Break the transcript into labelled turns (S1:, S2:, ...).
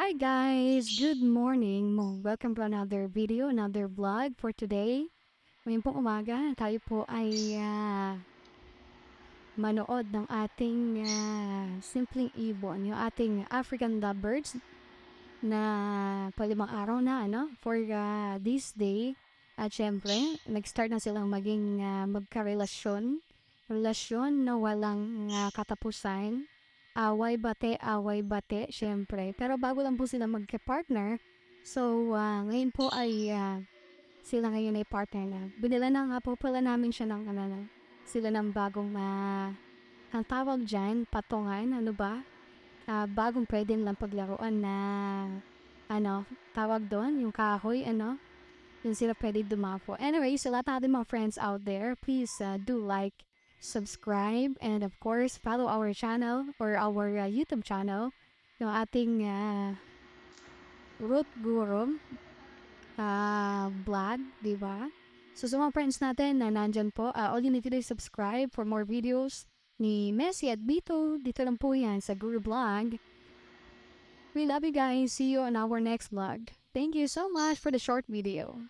S1: Hi guys! Good morning! Welcome to another video, another vlog for today. Ngayon pong umaga, tayo po ay manood ng ating simpleng ibon, yung ating African lovebirds na palimang araw na for this day. At syempre, nag-start na silang maging magkarelasyon. Relasyon na walang katapusan. Away bate, syempre. Pero bago lang po sila magka-partner, so ngayon po ay sila ngayon ay partner na. Binila na nga po pala namin siya ng sila ng bagong ang tawag dyan, patungan, ano ba? Bagong pwede lang paglaruan na tawag doon, yung kahoy, yun sila pwede dumako. Anyway, sa lahat natin mga friends out there, please do like, subscribe, and of course, follow our channel or our YouTube channel, yung ating Root Guru vlog, di ba? So sa mga friends natin na nandyan po, all you need to do is subscribe for more videos ni Mesi at Bito. Dito lang po yan sa Guru Vlog. We love you guys. See you on our next vlog. Thank you so much for the short video.